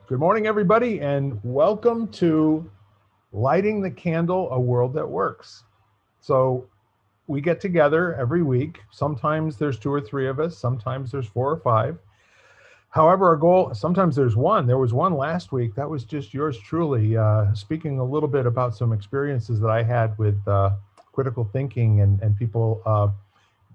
Good morning, everybody, and welcome to Lighting the Candle, A World That Works. So we get together every week. Sometimes there's two or three of us, sometimes there's four or five. However, our goal, sometimes there's one. There was one last week. That was just yours truly, speaking a little bit about some experiences that I had with critical thinking and people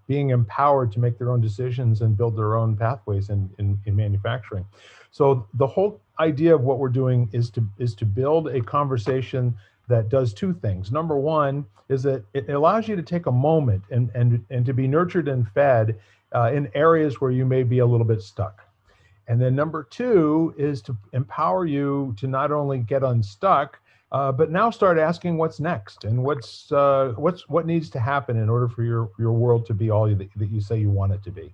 being empowered to make their own decisions and build their own pathways in manufacturing. So the whole idea of what we're doing is to build a conversation that does two things. Number one is that it allows you to take a moment and to be nurtured and fed in areas where you may be a little bit stuck. And then number two is to empower you to not only get unstuck, but now start asking what's next and what needs to happen in order for your world to be all that you say you want it to be.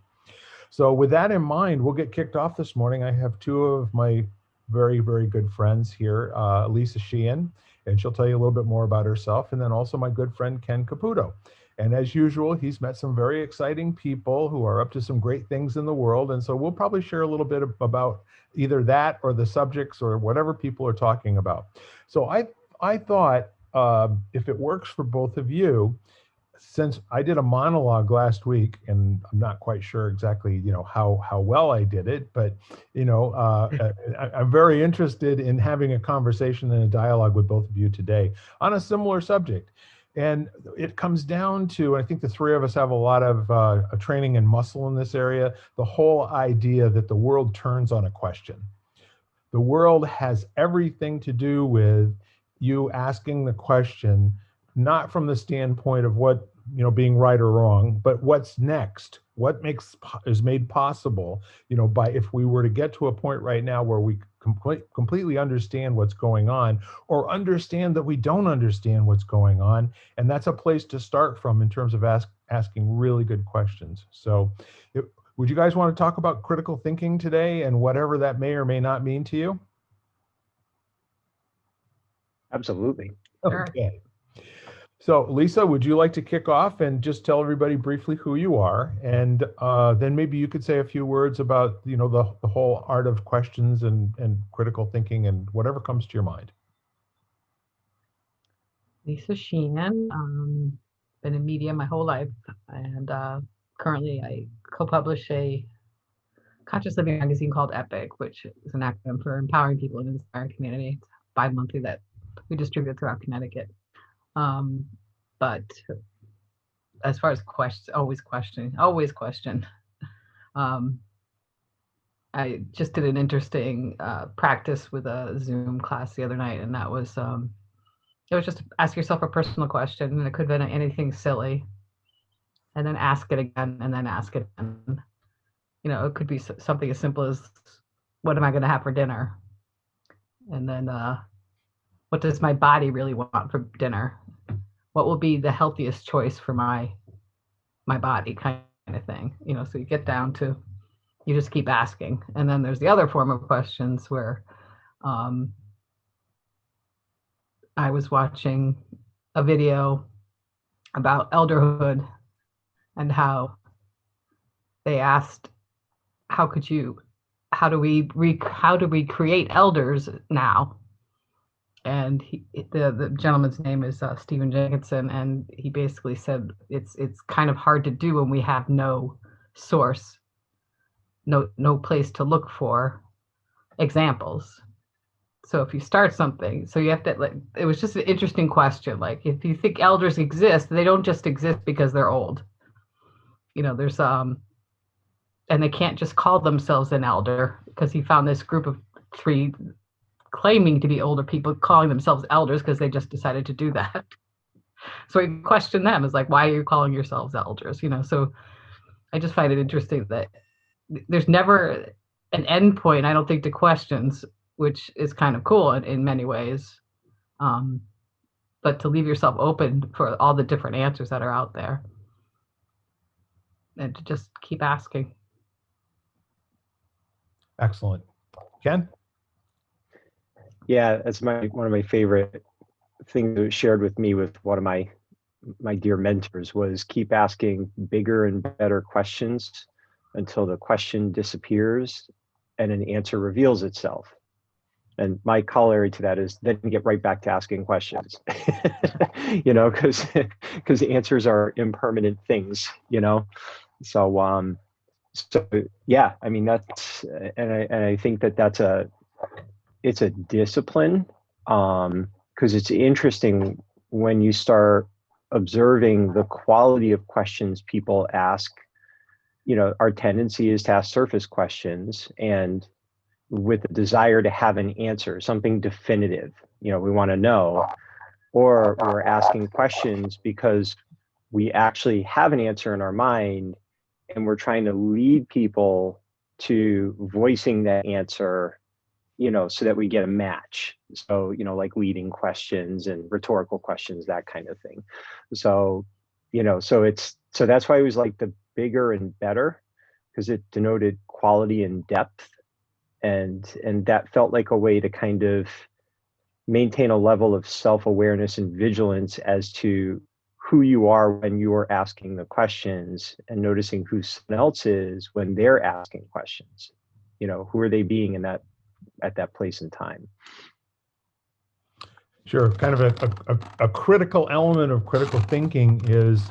So with that in mind, we'll get kicked off this morning. I have two of my very, very good friends here, Lisa Sheehan, and she'll tell you a little bit more about herself, and then also my good friend Ken Caputo. And as usual, he's met some very exciting people who are up to some great things in the world. And so we'll probably share a little bit about either that or the subjects or whatever people are talking about. So I thought if it works for both of you, since I did a monologue last week, and I'm not quite sure exactly, how well I did it, but I'm very interested in having a conversation and a dialogue with both of you today on a similar subject. And it comes down to, I think the three of us have a lot of training and muscle in this area, the whole idea that the world turns on a question. The world has everything to do with you asking the question, not from the standpoint of what, being right or wrong, but what's next, what is made possible, by if we were to get to a point right now where we completely understand what's going on or understand that we don't understand what's going on. And that's a place to start from in terms of asking really good questions. So would you guys want to talk about critical thinking today and whatever that may or may not mean to you? Absolutely. Okay. So Lisa, would you like to kick off and just tell everybody briefly who you are? And then maybe you could say a few words about, the whole art of questions and critical thinking and whatever comes to your mind. Lisa Sheehan, been in media my whole life, and currently I co-publish a conscious living magazine called EPIC, which is an acronym for Empowering People in the Inspiring Community. It's bi-monthly that we distribute throughout Connecticut. But as far as questions, always question. I just did an interesting practice with a Zoom class the other night, and that was it was just ask yourself a personal question, and it could have been anything silly, and then ask it again, and then ask it again. It could be something as simple as, what am I going to have for dinner? And then, what does my body really want for dinner? What will be the healthiest choice for my body, kind of thing? So you get down to, you just keep asking. And then there's the other form of questions where I was watching a video about elderhood and how they asked, how do we create elders now? And the gentleman's name is Stephen Jenkinson, and he basically said it's kind of hard to do when we have no source, no place to look for examples. So if you start something, so you have to, it was just an interesting question. Like, if you think elders exist, they don't just exist because they're old. There's and they can't just call themselves an elder, because he found this group of three claiming to be older people calling themselves elders because they just decided to do that. So he questioned them, as like, why are you calling yourselves elders? So I just find it interesting that there's never an end point, I don't think, to questions, which is kind of cool in many ways. But to leave yourself open for all the different answers that are out there, and to just keep asking. Excellent. Ken? Yeah, that's one of my favorite things that was shared with me with one of my dear mentors, was keep asking bigger and better questions until the question disappears and an answer reveals itself. And my corollary to that is then get right back to asking questions, you know, because answers are impermanent things, you know. So so yeah, I mean that's and I think that it's a discipline, because it's interesting when you start observing the quality of questions people ask. You know, our tendency is to ask surface questions and with a desire to have an answer, something definitive. You know, we want to know, or we're asking questions because we actually have an answer in our mind and we're trying to lead people to voicing that answer, you know, so that we get a match. So, you know, like leading questions and rhetorical questions, that kind of thing. So, you know, so that's why it was like the bigger and better, because it denoted quality and depth. And that felt like a way to kind of maintain a level of self-awareness and vigilance as to who you are when you are asking the questions, and noticing who someone else is when they're asking questions. You know, who are they being in that at that place in time? Sure. Kind of a critical element of critical thinking is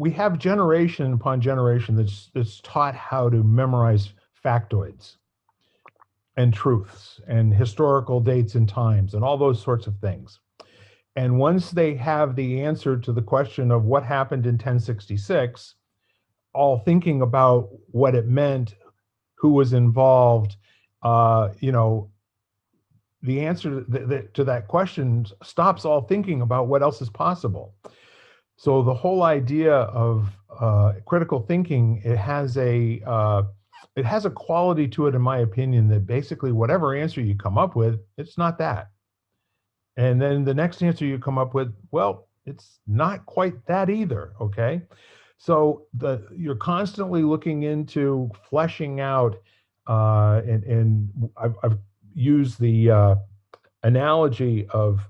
we have generation upon generation that's taught how to memorize factoids and truths and historical dates and times and all those sorts of things. And once they have the answer to the question of what happened in 1066, all thinking about what it meant, who was involved, you know, the answer to that question stops all thinking about what else is possible. So the whole idea of critical thinking, it has a quality to it, in my opinion, that basically whatever answer you come up with, it's not that. And then the next answer you come up with, well, it's not quite that either. Okay. So you're constantly looking into fleshing out, and I've used the analogy of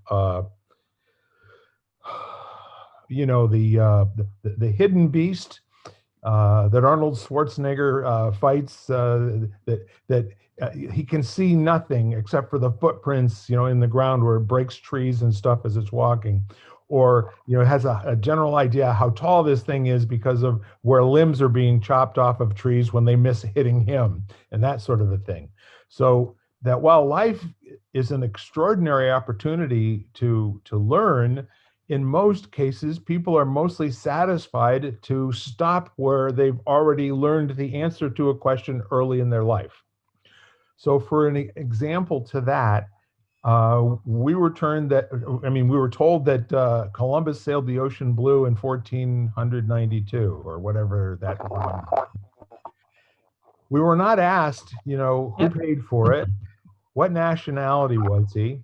you know, the hidden beast that Arnold Schwarzenegger fights, that he can see nothing except for the footprints, you know, in the ground where it breaks trees and stuff as it's walking, or, you know, has a general idea how tall this thing is because of where limbs are being chopped off of trees when they miss hitting him, and that sort of a thing. So that while life is an extraordinary opportunity to learn, in most cases, people are mostly satisfied to stop where they've already learned the answer to a question early in their life. So for an example to that, we were told that Columbus sailed the ocean blue in 1492 or whatever that was. We were not asked, you know, who paid for it, what nationality was he,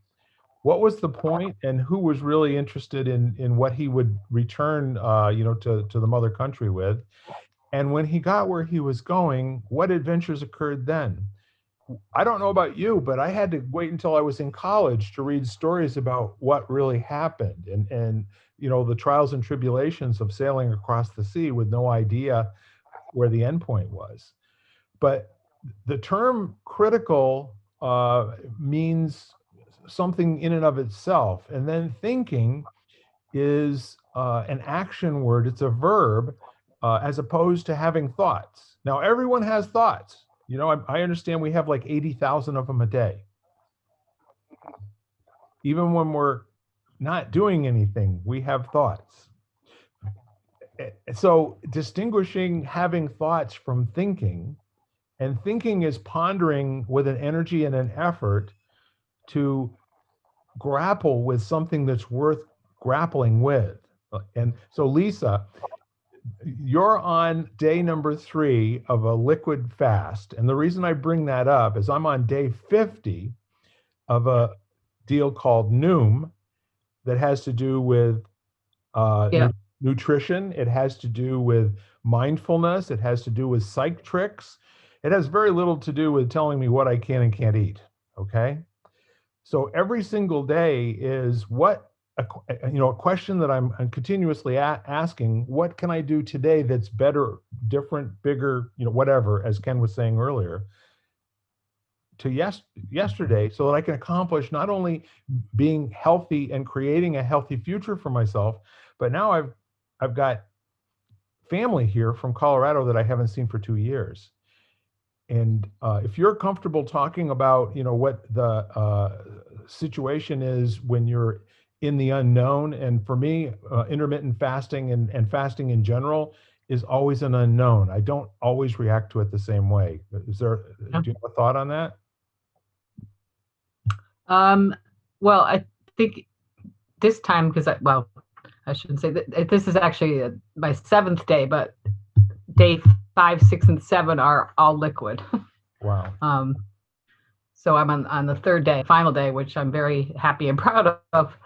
what was the point, and who was really interested in what he would return, you know, to the mother country with. And when he got where he was going, what adventures occurred then? I don't know about you, but I had to wait until I was in college to read stories about what really happened, and you know, the trials and tribulations of sailing across the sea with no idea where the end point was. But the term critical means something in and of itself. And then thinking is an action word, it's a verb, as opposed to having thoughts. Now, everyone has thoughts. You know, I understand we have like 80,000 of them a day. Even when we're not doing anything, we have thoughts. So distinguishing having thoughts from thinking, and thinking is pondering with an energy and an effort to grapple with something that's worth grappling with. And so, Lisa, you're on day number 3 of a liquid fast. And the reason I bring that up is I'm on day 50 of a deal called Noom that has to do with nutrition. It has to do with mindfulness. It has to do with psych tricks. It has very little to do with telling me what I can and can't eat. Okay. So every single day is what a question that I'm continuously asking, what can I do today that's better, different, bigger, whatever, as Ken was saying earlier, to yesterday, so that I can accomplish not only being healthy and creating a healthy future for myself, but now I've got family here from Colorado that I haven't seen for 2 years. And if you're comfortable talking about, what the situation is when you're in the unknown, and for me, intermittent fasting and fasting in general is always an unknown. I don't always react to it the same way. Do you have a thought on that? Well, I think this time, because I shouldn't say that this is actually my 7th day, but day 5, 6, and 7 are all liquid. Wow. So I'm on the 3rd day, final day, which I'm very happy and proud of.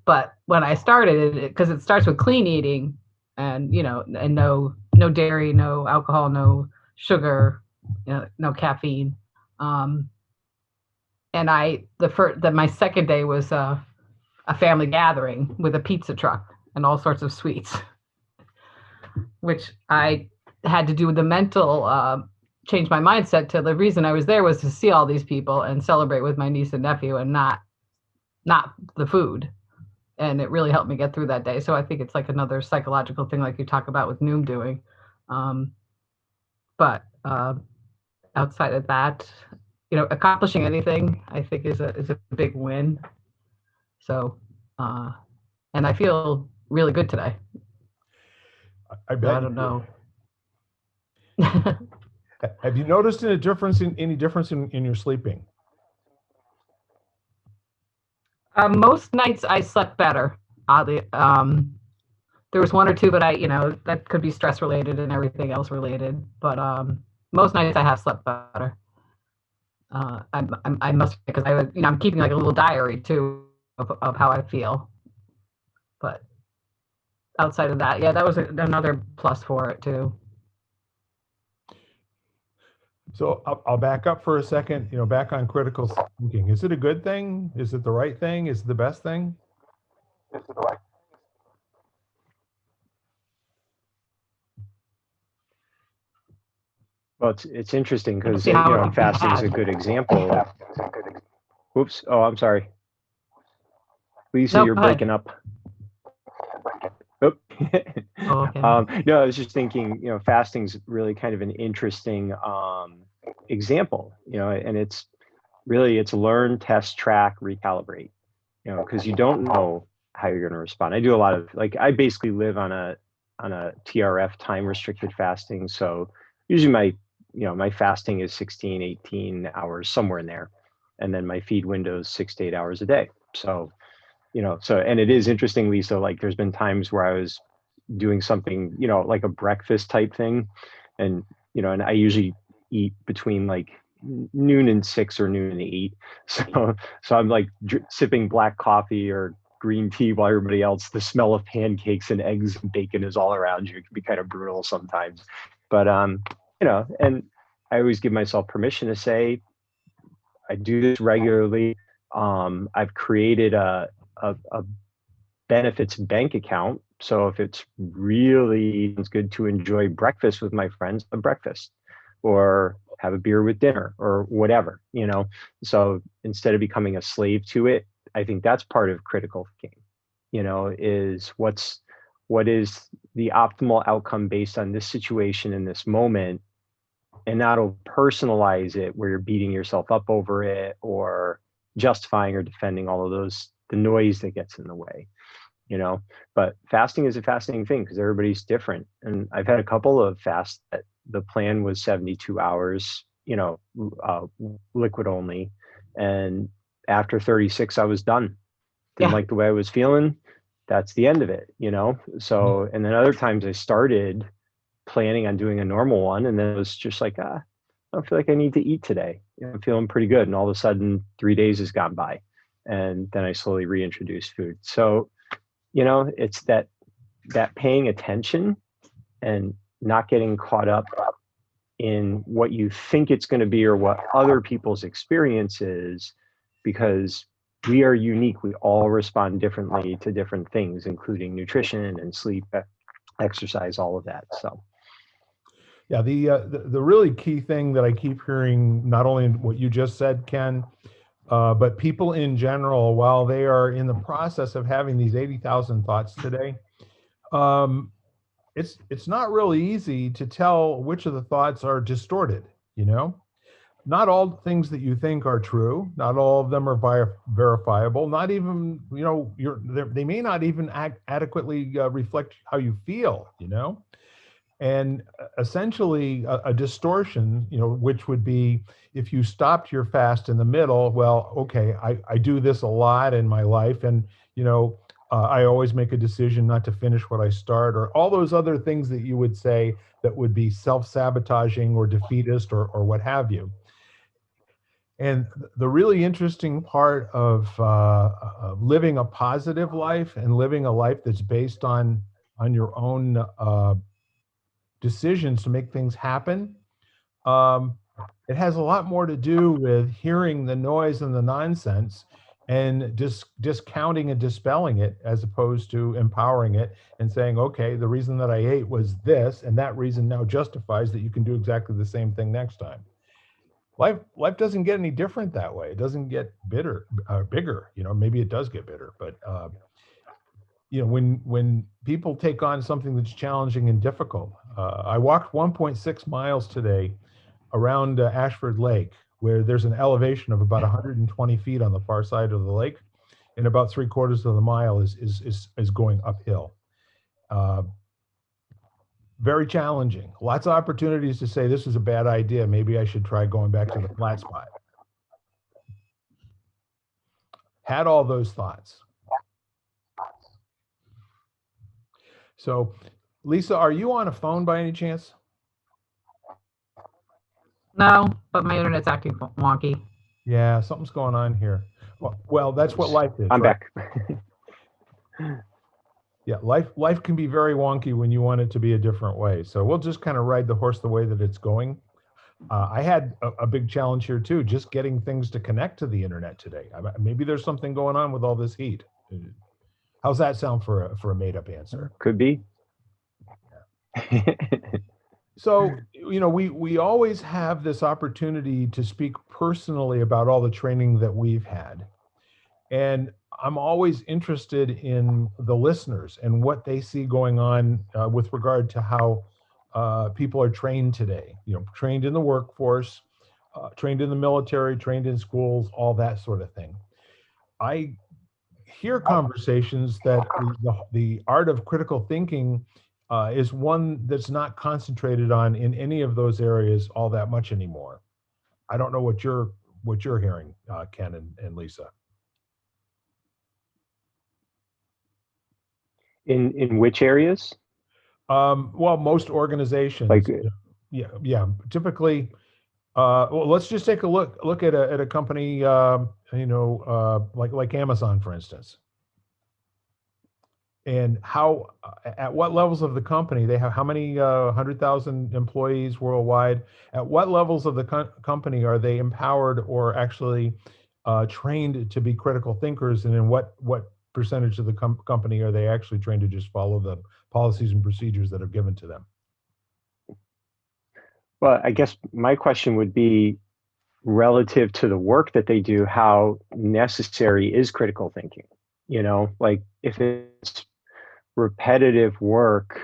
But when I started it, because it starts with clean eating, and and no dairy, no alcohol, no sugar, no caffeine. And my 2nd day was a family gathering with a pizza truck and all sorts of sweets, which I had to do with the mental change my mindset to the reason I was there was to see all these people and celebrate with my niece and nephew, and not the food. And it really helped me get through that day. So I think it's like another psychological thing, like you talk about with Noom doing. But outside of that, accomplishing anything, I think is a big win. So, and I feel really good today. I bet. I don't know. Have you noticed any difference in your sleeping? Most nights I slept better. Oddly, there was 1 or 2, but that could be stress related and everything else related. But most nights I have slept better. I must, because I'm keeping like a little diary too of how I feel. But outside of that, yeah, that was another plus for it too. So I'll back up for a second, back on critical thinking. Is it a good thing? Is it the right thing? Is it the best thing? Well, it's interesting because fasting is a good example. Oops. Oh, I'm sorry. Lisa, you're breaking up. Oh. Okay. No, I was just thinking, fasting's really kind of an interesting example, and it's learn, test, track, recalibrate, because you don't know how you're going to respond. I do a lot of, I basically live on a TRF, time restricted fasting. So usually my fasting is 16, 18 hours, somewhere in there. And then my feed window is 6 to 8 hours a day. So, and it is interesting, Lisa, there's been times where I was doing something, like a breakfast type thing. And, and I usually eat between noon and 6 or noon and 8. So I'm sipping black coffee or green tea while everybody else, the smell of pancakes and eggs and bacon is all around you. It can be kind of brutal sometimes, but, and I always give myself permission to say, I do this regularly. I've created a benefits bank account. So if it's good to enjoy breakfast with my friends, a breakfast, or have a beer with dinner, or whatever, So instead of becoming a slave to it, I think that's part of critical thinking, is what is the optimal outcome based on this situation in this moment, and not to personalize it where you're beating yourself up over it or justifying or defending all of the noise that gets in the way, but fasting is a fascinating thing because everybody's different. And I've had a couple of fasts that the plan was 72 hours, liquid only. And after 36, I was done. Didn't like the way I was feeling. That's the end of it, So, and then other times I started planning on doing a normal one, and then it was just I don't feel like I need to eat today. I'm feeling pretty good. And all of a sudden 3 days has gone by, and then I slowly reintroduce food. So, it's that paying attention and not getting caught up in what you think it's going to be or what other people's experience is, because we are unique. We all respond differently to different things, including nutrition and sleep, exercise, all of that. So Yeah, the really key thing that I keep hearing, not only in what you just said, Ken, but people in general, while they are in the process of having these 80,000 thoughts today, um, it's not really easy to tell which of the thoughts are distorted, you know? Not all things that you think are true. Not all of them are verifiable. Not even, you know, they may not even adequately reflect how you feel, you know? And essentially a distortion, you know, which would be if you stopped your fast in the middle. Well, okay, I do this a lot in my life, and you know, I always make a decision not to finish what I start, or all those other things that you would say that would be self-sabotaging or defeatist or what have you. And the really interesting part of living a positive life and living a life that's based on your own decisions to make things happen. Um, it has a lot more to do with hearing the noise and the nonsense and discounting and dispelling it as opposed to empowering it and saying, okay, the reason that I ate was this, and that reason now justifies that you can do exactly the same thing next time. Life doesn't get any different that way. It doesn't get bigger. You know, maybe it does get bitter, but you know, when people take on something that's challenging and difficult. I walked 1.6 miles today around Ashford Lake, where there's an elevation of about 120 feet on the far side of the lake, and about 3/4 of the mile is going uphill. Uh, Very challenging. Lots of opportunities to say this is a bad idea. Maybe I should try going back to the flat spot. Had all those thoughts. So, Lisa, are you on a phone by any chance? No, but my internet's acting wonky. Yeah, something's going on here. Well, that's what life is, I'm right? back. Yeah, life can be very wonky when you want it to be a different way. So we'll just kind of ride the horse the way that it's going. I had a big challenge here too, just getting things to connect to the internet today. Maybe there's something going on with all this heat. How's that sound for a made up answer? Could be. So, you know, we always have this opportunity to speak personally about all the training that we've had. And I'm always interested in the listeners and what they see going on with regard to how people are trained today, you know, trained in the workforce, trained in the military, trained in schools, all that sort of thing. I hear conversations that the art of critical thinking is one that's not concentrated on in any of those areas all that much anymore. I don't know what you're hearing, Ken and Lisa. In which areas? Well, most organizations, Like, yeah, typically. Well, let's just take a look at a company, you know, like Amazon, for instance, and how at what levels of the company they have, how many 100,000 employees worldwide. At what levels of the company are they empowered or actually trained to be critical thinkers, and in what percentage of the company are they actually trained to just follow the policies and procedures that are given to them? well, I guess my question would be relative to the work that they do, how necessary is critical thinking? You know, like if it's repetitive work,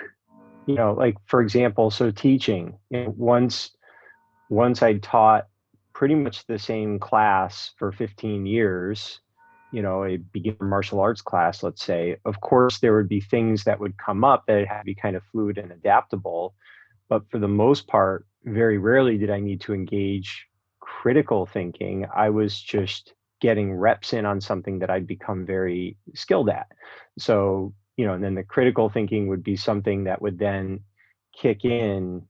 you know, like for example, so teaching, you know, once I taught pretty much the same class for 15 years, you know, a beginner martial arts class, let's say, of course, there would be things that would come up that had to be kind of fluid and adaptable. But for the most part, very rarely did I need to engage critical thinking. I was just getting reps in on something that I'd become very skilled at. So, you know, and then the critical thinking would be something that would then kick in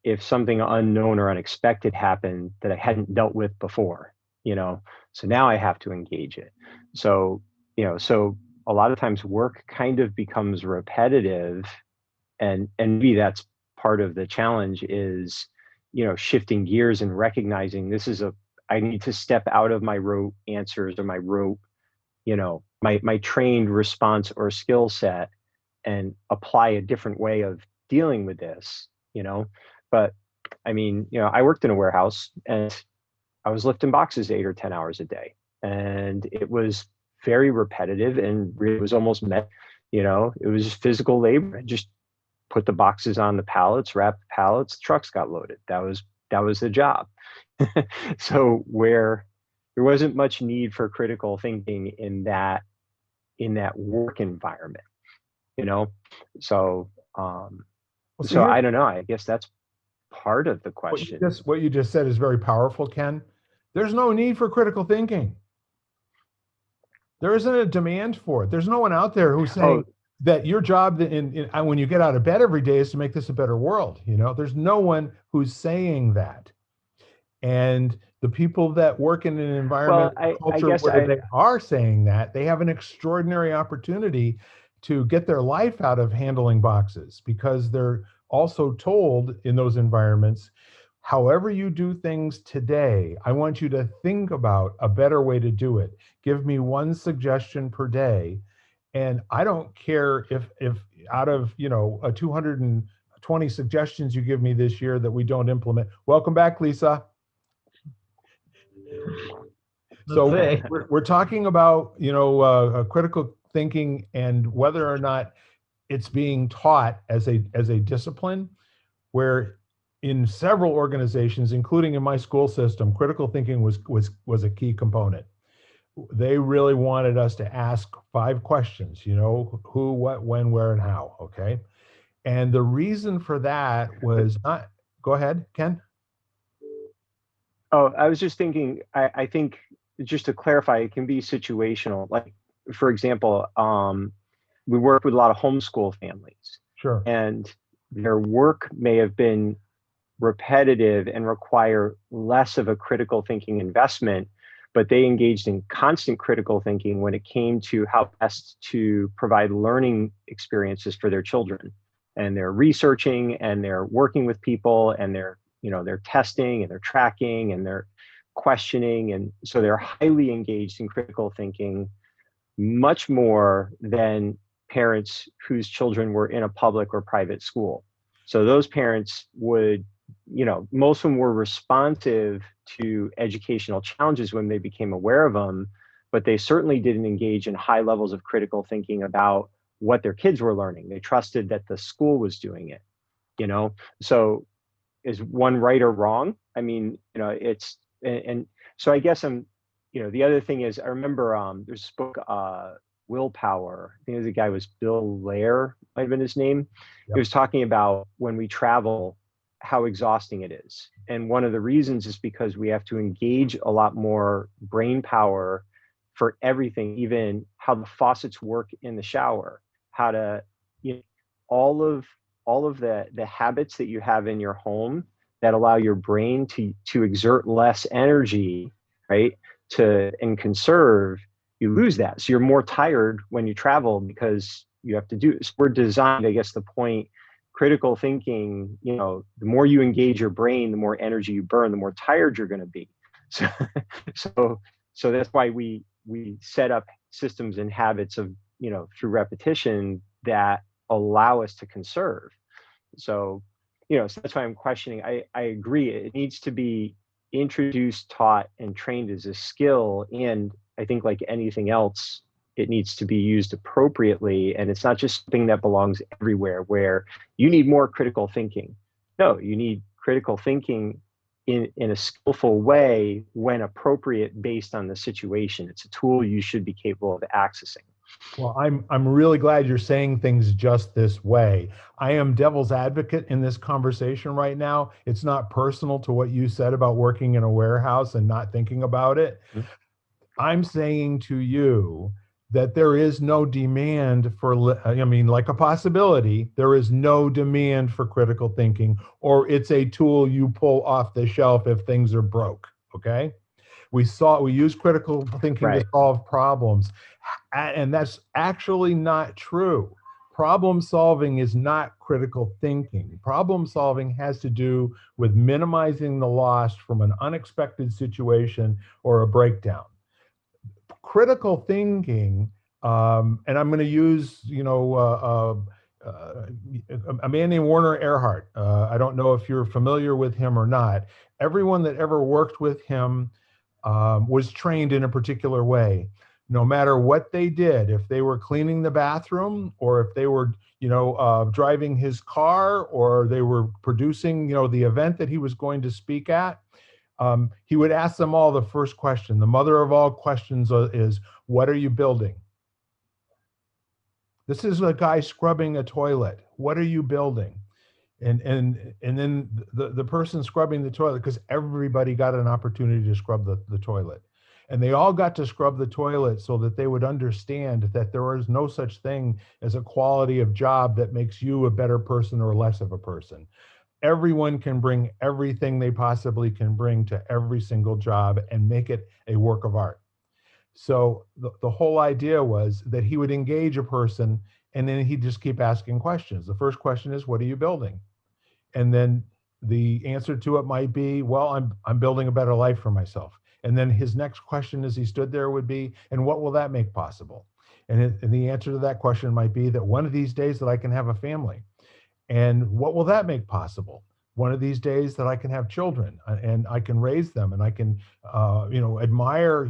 if something unknown or unexpected happened that I hadn't dealt with before, you know. So now I have to engage it. So, you know, so a lot of times work kind of becomes repetitive, and maybe that's part of the challenge is, you know, shifting gears and recognizing this is a, I need to step out of my rote answers or my rote my trained response or skill set and apply a different way of dealing with this, but I mean, I worked in a warehouse and I was lifting boxes 8 or 10 hours a day, and it was very repetitive and it was almost it was just physical labor. Just put the boxes on the pallets, wrap the pallets, trucks got loaded. That was the job. So where there wasn't much need for critical thinking in that work environment, So so I don't know. I guess that's part of the question. What you just said is very powerful, Ken. There's no need for critical thinking. There isn't a demand for it. There's no one out there who's saying that your job when you get out of bed every day is to make this a better world. There's no one who's saying that. And the people that work in an environment culture where they are saying that, they have an extraordinary opportunity to get their life out of handling boxes, because they're also told in those environments, however you do things today, I want you to think about a better way to do it. Give me one suggestion per day. And I don't care if out of, 220 suggestions you give me this year that we don't implement. Welcome back, Lisa. So we're talking about, critical thinking and whether or not it's being taught as a discipline, where in several organizations, including in my school system, critical thinking was a key component. They really wanted us to ask 5 questions, who, what, when, where, and how, okay? And the reason for that was not, go ahead, Ken. Oh, I was just thinking, I think just to clarify, it can be situational. Like, for example, we work with a lot of homeschool families. Sure. And their work may have been repetitive and require less of a critical thinking investment, but they engaged in constant critical thinking when it came to how best to provide learning experiences for their children. And they're researching and they're working with people and they're testing and they're tracking and they're questioning. And so they're highly engaged in critical thinking, much more than parents whose children were in a public or private school. So those parents would, most of them were responsive to educational challenges when they became aware of them, but they certainly didn't engage in high levels of critical thinking about what their kids were learning. They trusted that the school was doing it, So is one right or wrong? I mean, it's, and so I guess the other thing is, I remember there's this book, Willpower. I think the guy was Bill Lair, might have been his name. Yep. He was talking about when we travel, how exhausting it is. And one of the reasons is because we have to engage a lot more brain power for everything, even how the faucets work in the shower, how to, all of the habits that you have in your home that allow your brain to exert less energy, right? And conserve, you lose that. So you're more tired when you travel because you have to do this. We're designed, I guess the point, critical thinking, the more you engage your brain, the more energy you burn, the more tired you're going to be. So that's why we set up systems and habits of, through repetition that allow us to conserve. So, so that's why I'm questioning. I agree. It needs to be introduced, taught, and trained as a skill. And I think like anything else, it needs to be used appropriately. And it's not just something that belongs everywhere where you need more critical thinking. No, you need critical thinking in a skillful way when appropriate based on the situation. It's a tool you should be capable of accessing. Well, I'm really glad you're saying things just this way. I am devil's advocate in this conversation right now. It's not personal to what you said about working in a warehouse and not thinking about it. Mm-hmm. I'm saying to you that there is no demand for, like a possibility, there is no demand for critical thinking, or it's a tool you pull off the shelf if things are broke, okay? We use critical thinking to solve problems, and that's actually not true. Problem solving is not critical thinking. Problem solving has to do with minimizing the loss from an unexpected situation or a breakdown. critical thinking, and I'm going to use, a man named Werner Erhard. I don't know if you're familiar with him or not. Everyone that ever worked with him was trained in a particular way. No matter what they did, if they were cleaning the bathroom, or if they were, driving his car, or they were producing, the event that he was going to speak at, he would ask them all the first question. The mother of all questions is, what are you building? This is a guy scrubbing a toilet. What are you building? And then the person scrubbing the toilet, because everybody got an opportunity to scrub the toilet. And they all got to scrub the toilet so that they would understand that there is no such thing as a quality of job that makes you a better person or less of a person. Everyone can bring everything they possibly can bring to every single job and make it a work of art. So the whole idea was that he would engage a person, and then he'd just keep asking questions. The first question is, what are you building? And then the answer to it might be, well, I'm building a better life for myself. And then his next question as he stood there would be, and what will that make possible? And the answer to that question might be that one of these days that I can have a family. And what will that make possible? One of these days that I can have children and I can raise them, and I can, admire,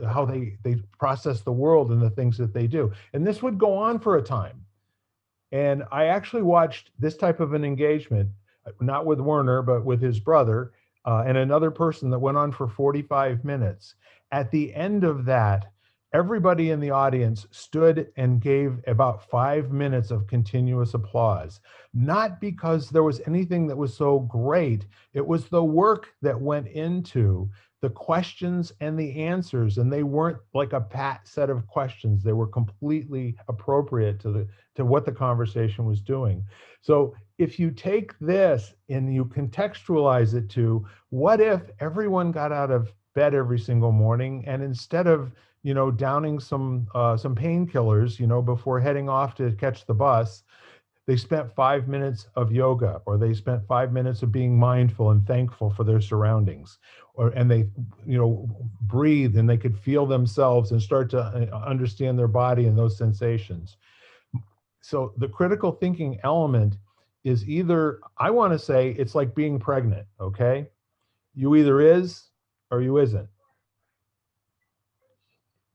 how they process the world and the things that they do. And this would go on for a time. And I actually watched this type of an engagement, not with Werner, but with his brother and another person, that went on for 45 minutes. At the end of that, everybody in the audience stood and gave about 5 minutes of continuous applause. Not because there was anything that was so great, it was the work that went into the questions and the answers, and they weren't like a pat set of questions. They were completely appropriate to what the conversation was doing. So if you take this and you contextualize it to, what if everyone got out of bed every single morning, and instead of downing some painkillers, before heading off to catch the bus, they spent 5 minutes of yoga, or they spent 5 minutes of being mindful and thankful for their surroundings, and they, breathe, and they could feel themselves and start to understand their body and those sensations. So the critical thinking element is either, I want to say, it's like being pregnant, okay? You either is or you isn't,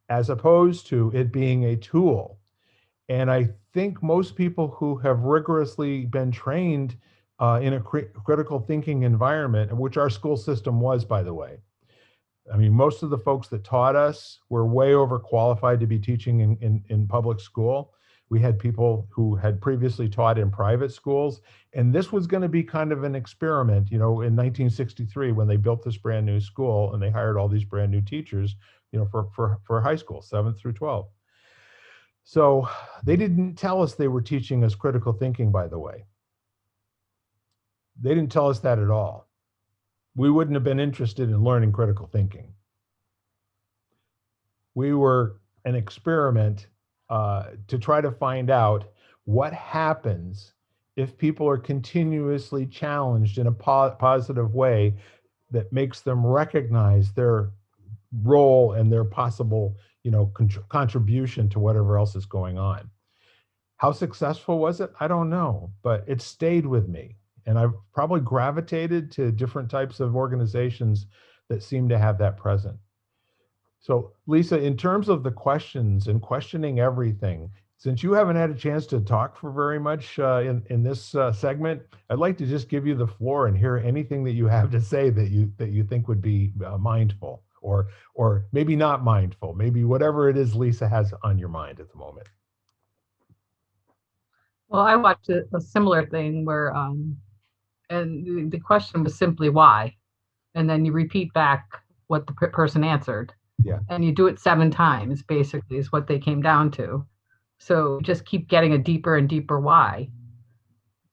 as opposed to it being a tool. And I think most people who have rigorously been trained in a critical thinking environment, which our school system was, by the way. I mean, most of the folks that taught us were way overqualified to be teaching in public school. We had people who had previously taught in private schools. And this was going to be kind of an experiment, in 1963, when they built this brand new school and they hired all these brand new teachers, for high school, 7th through 12th. So they didn't tell us they were teaching us critical thinking, by the way. They didn't tell us that at all. We wouldn't have been interested in learning critical thinking. We were an experiment to try to find out what happens if people are continuously challenged in a positive way that makes them recognize their role and their possible, contribution to whatever else is going on. How successful was it? I don't know, but it stayed with me. And I've probably gravitated to different types of organizations that seem to have that present. So Lisa, in terms of the questions and questioning everything, since you haven't had a chance to talk for very much in this segment, I'd like to just give you the floor and hear anything that you have to say that you think would be mindful, or maybe not mindful, maybe whatever it is Lisa has on your mind at the moment. Well, I watched a similar thing where, and the question was simply why, and then you repeat back what the person answered. Yeah. And you do it 7 times, basically, is what they came down to. So just keep getting a deeper and deeper why.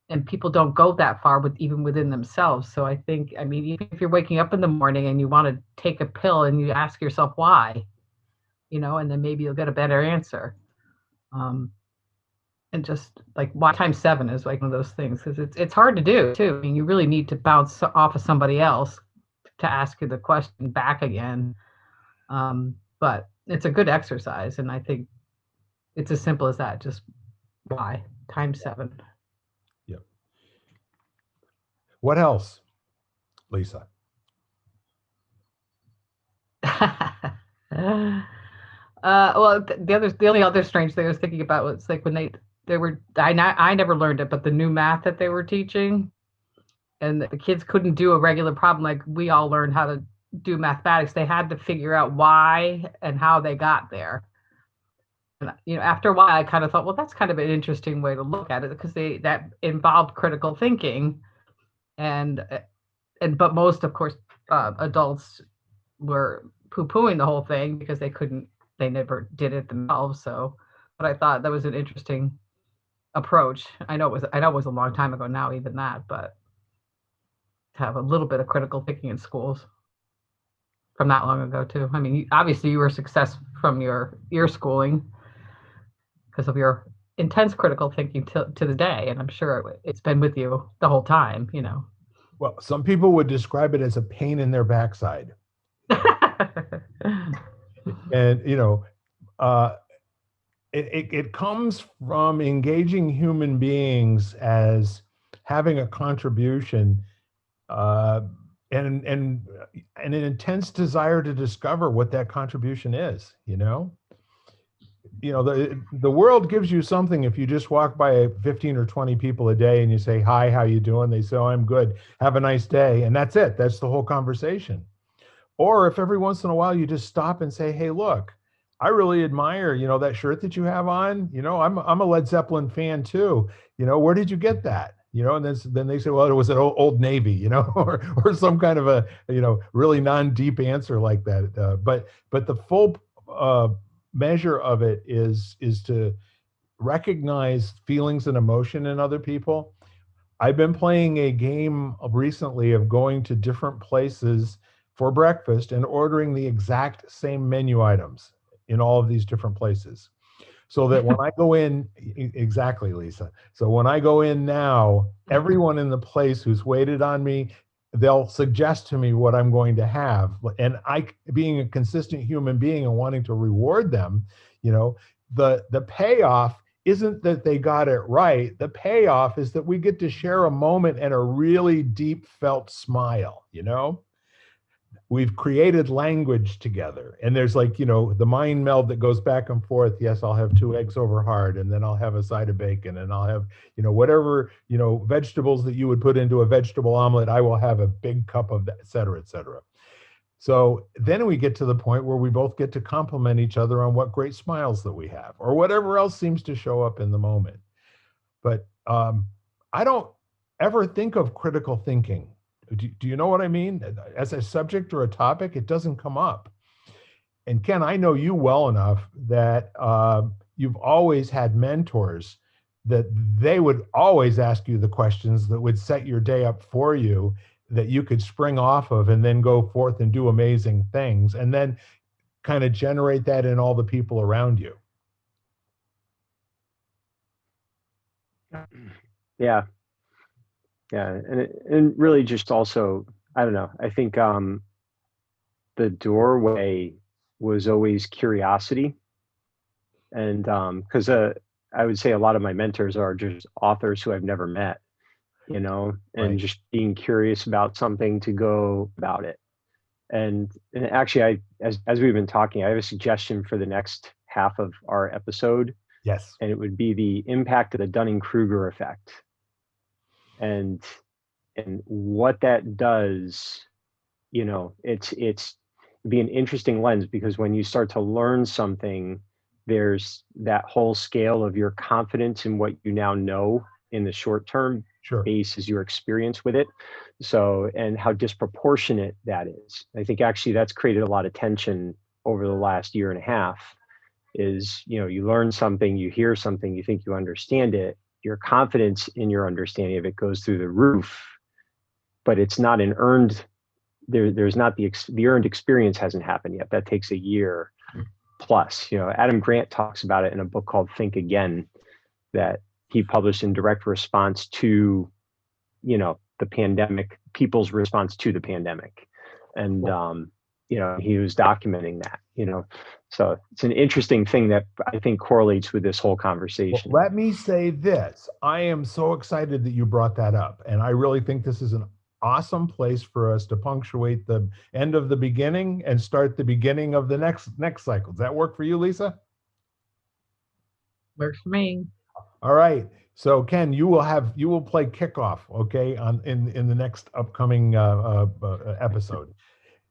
And people don't go that far even within themselves. So I think, even if you're waking up in the morning and you want to take a pill and you ask yourself why, and then maybe you'll get a better answer. And just like why times 7 is like one of those things, because it's hard to do too. I mean, you really need to bounce off of somebody else to ask you the question back again. But it's a good exercise, and I think it's as simple as that. Just why times 7. Yep. What else, Lisa? Well, the only other strange thing I was thinking about was like when they were I never learned it, but the new math that they were teaching, and the kids couldn't do a regular problem like we all learned how to do mathematics. They had to figure out why and how they got there. And after a while, I kind of thought, well, that's kind of an interesting way to look at it because that involved critical thinking, and but most, of course, adults were poo-pooing the whole thing because they never did it themselves. So, but I thought that was an interesting approach. I know it was a long time ago now, even that, but to have a little bit of critical thinking in schools from that long ago too. I mean, obviously you were a success from your schooling because of your intense critical thinking to the day, and I'm sure it's been with you the whole time. Well, some people would describe it as a pain in their backside. And it comes from engaging human beings as having a contribution, and an intense desire to discover what that contribution is. The world gives you something if you just walk by 15 or 20 people a day and you say, hi, how you doing? They say, oh, I'm good. Have a nice day. And that's it. That's the whole conversation. Or if every once in a while you just stop and say, hey, look, I really admire, that shirt that you have on. I'm a Led Zeppelin fan too. Where did you get that? And then they say, well, it was at Old Navy, or some kind of a, really non-deep answer like that. But the full measure of it is to recognize feelings and emotion in other people. I've been playing a game recently of going to different places for breakfast and ordering the exact same menu items in all of these different places. So that when I go in, exactly, Lisa. So when I go in now, everyone in the place who's waited on me, they'll suggest to me what I'm going to have. And I, being a consistent human being and wanting to reward them, the payoff isn't that they got it right. The payoff is that we get to share a moment and a really deep felt smile, We've created language together, and there's the mind meld that goes back and forth. Yes, I'll have 2 eggs over hard, and then I'll have a side of bacon, and I'll have, whatever, vegetables that you would put into a vegetable omelet, I will have a big cup of that, et cetera, et cetera. So then we get to the point where we both get to compliment each other on what great smiles that we have, or whatever else seems to show up in the moment. But I don't ever think of critical thinking. Do you know what I mean? As a subject or a topic, it doesn't come up. And Ken, I know you well enough that you've always had mentors that they would always ask you the questions that would set your day up for you, that you could spring off of and then go forth and do amazing things, and then kind of generate that in all the people around you. Yeah. Yeah, and really just also, I don't know, I think the doorway was always curiosity. And because I would say a lot of my mentors are just authors who I've never met, and Right. just being curious about something to go about it. And actually, as we've been talking, I have a suggestion for the next half of our episode, Yes. and it would be the impact of the Dunning-Kruger effect. And what that does, it's be an interesting lens, because when you start to learn something, there's that whole scale of your confidence in what you now know in the short term Sure. basis your experience with it. So, and how disproportionate that is. I think actually that's created a lot of tension over the last year and a half. Is, you learn something, you hear something, you think you understand it, your confidence in your understanding of it goes through the roof, but it's not an earned, there's not the earned experience hasn't happened yet. That takes a year plus. Adam Grant talks about it in a book called Think Again, that he published in direct response to, the pandemic, people's response to the pandemic. And, he was documenting that, So it's an interesting thing that I think correlates with this whole conversation. Well, let me say this. I am so excited that you brought that up. And I really think this is an awesome place for us to punctuate the end of the beginning and start the beginning of the next cycle. Does that work for you, Lisa? Works for me. All right. So Ken, you will play kickoff, okay, in the next upcoming episode.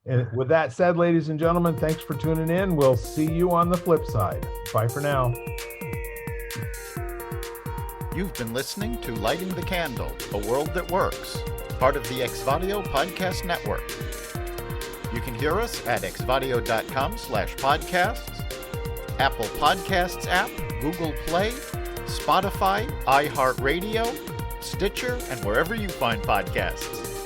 And with that said, ladies and gentlemen, thanks for tuning in. We'll see you on the flip side. Bye for now. You've been listening to Lighting the Candle, a world that works, part of the Exvadio Podcast Network. You can hear us at exvadio.com/podcasts, Apple Podcasts app, Google Play, Spotify, iHeartRadio, Stitcher, and wherever you find podcasts.